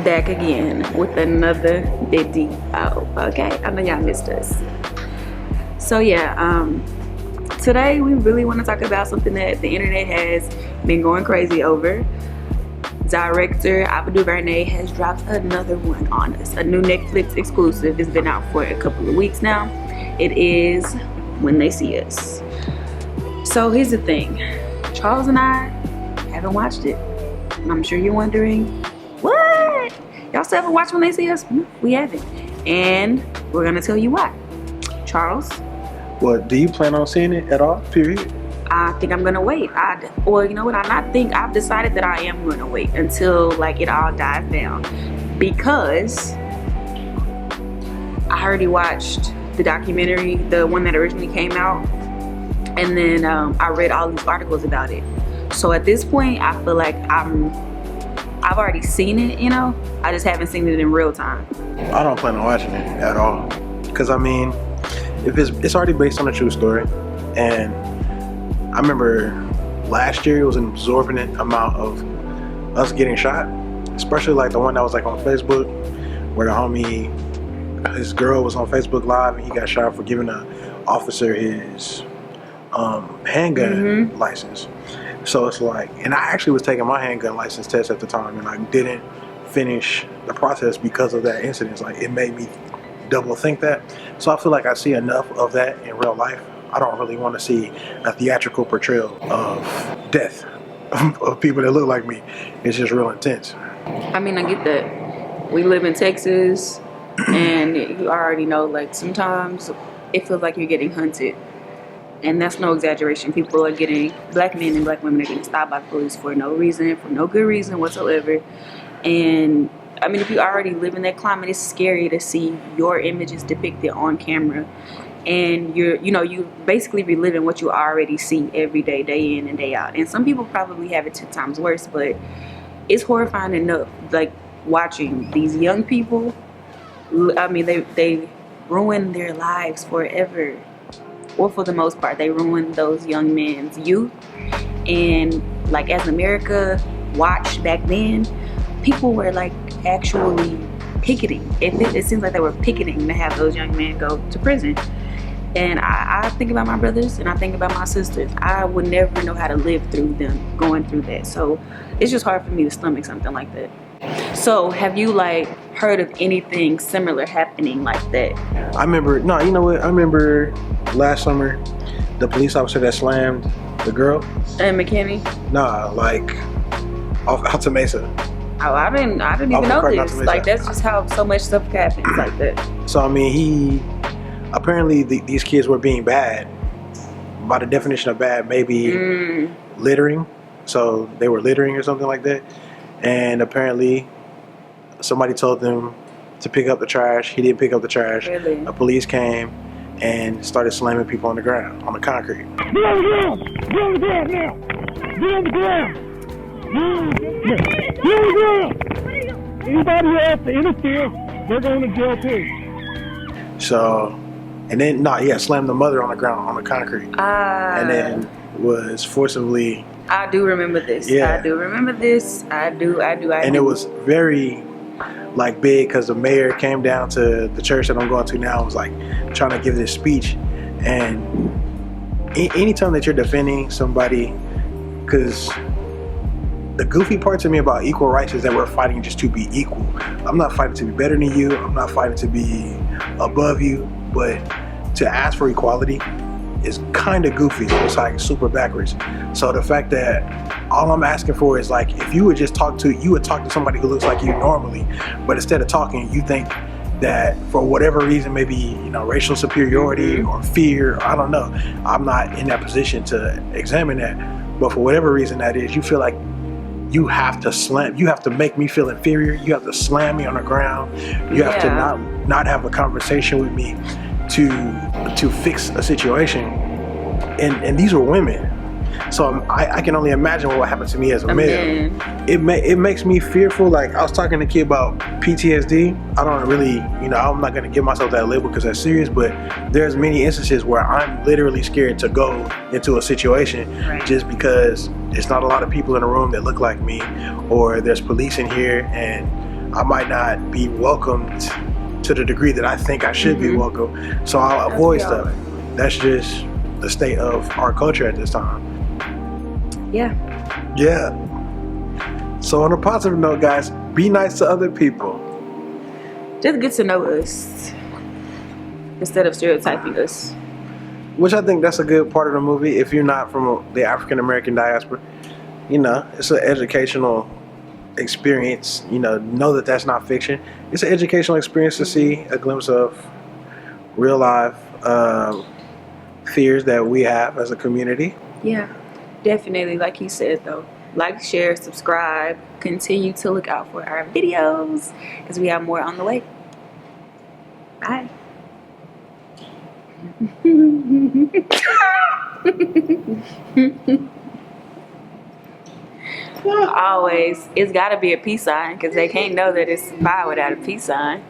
back again with another video. Okay, I know y'all missed us. So yeah, today we really want to talk about something that the internet has been going crazy over. Director Ava DuVernay has dropped another one on us, a new Netflix exclusive. It's been out for a couple of weeks now. It is When They See Us. So here's the thing, Charles and I haven't watched it. I'm sure you're wondering, what? Y'all still haven't watched When They See Us? We haven't. And we're gonna tell you why. Charles? Well, do you plan on seeing it at all, period? I think I'm gonna wait. You know what, I've decided that I am gonna wait until like it all dies down. Because I already watched the documentary, the one that originally came out. And then I read all these articles about it. So at this point, I feel like I've already seen it, you know? I just haven't seen it in real time. I don't plan on watching it at all. Because I mean, if it's already based on a true story. And I remember last year it was an exorbitant amount of us getting shot. Especially like the one that was like on Facebook, where the homie, his girl was on Facebook Live and he got shot for giving an officer his handgun license. So it's like, and I actually was taking my handgun license test at the time and I didn't finish the process because of that incident. It's like, it made me double think that. So I feel like I see enough of that in real life. I don't really want to see a theatrical portrayal of death of people that look like me. It's just real intense. I mean, I get that. We live in Texas and you already know, like, sometimes it feels like you're getting hunted. And that's no exaggeration. People are getting, black men and black women are getting stopped by police for no reason, for no good reason whatsoever. And I mean, if you already live in that climate, it's scary to see your images depicted on camera. And you basically reliving what you already see every day, day in and day out. And some people probably have it 10 times worse, but it's horrifying enough. Like, watching these young people, I mean, they ruin their lives forever. Or for the most part, they ruin those young men's youth. And like, as America watched back then, people were like actually picketing. It seems like they were picketing to have those young men go to prison. And I think about my brothers and I think about my sisters. I would never know how to live through them going through that. So it's just hard for me to stomach something like that. So have you like heard of anything similar happening like that? I remember last summer, the police officer that slammed the girl. And McKinney? Nah, like off Alta Mesa. Oh, I didn't even know this. Like, that's just how so much stuff happens like that. So I mean, apparently these kids were being bad. By the definition of bad, maybe littering. So they were littering or something like that. And apparently somebody told them to pick up the trash. He didn't pick up the trash. Really? The police came and started slamming people on the ground, on the concrete. Get on the ground! Get on the ground now! Get on the ground! Get on the ground! Anybody who has to interfere, they're going to jail too. So, and then, slammed the mother on the ground, on the concrete. And then was forcibly... I do remember this. Yeah. I do remember this. I do. And it was very like big because the mayor came down to the church that I'm going to now and was like trying to give this speech. And anytime that you're defending somebody, because the goofy part to me about equal rights is that we're fighting just to be equal. I'm not fighting to be better than you. I'm not fighting to be above you. But to ask for equality is kind of goofy. It's like super backwards. So the fact that all I'm asking for is like, if you would just talk to somebody who looks like you normally, but instead of talking, you think that for whatever reason, maybe, racial superiority or fear, I don't know. I'm not in that position to examine that. But for whatever reason that is, you feel like you have to make me feel inferior. You have to slam me on the ground. You have to not have a conversation with me to fix a situation. And these were women. So I can only imagine what happened to me as a male. It makes me fearful. Like, I was talking to a kid about PTSD. I don't really, I'm not going to give myself that label because that's serious, but there's many instances where I'm literally scared to go into a situation just because there's not a lot of people in the room that look like me, or there's police in here and I might not be welcomed to the degree that I think I should be welcomed. So I'll avoid stuff. That's just the state of our culture at this time. Yeah. Yeah. So on a positive note, guys, be nice to other people. Just get to know us instead of stereotyping us. Which I think that's a good part of the movie. If you're not from the African American diaspora, it's an educational experience. Know that that's not fiction. It's an educational experience to see a glimpse of real life fears that we have as a community. Yeah, definitely. Like he said, though, like, share, subscribe, continue to look out for our videos as we have more on the way. Bye. Always, it's got to be a peace sign because they can't know that it's bye without a peace sign.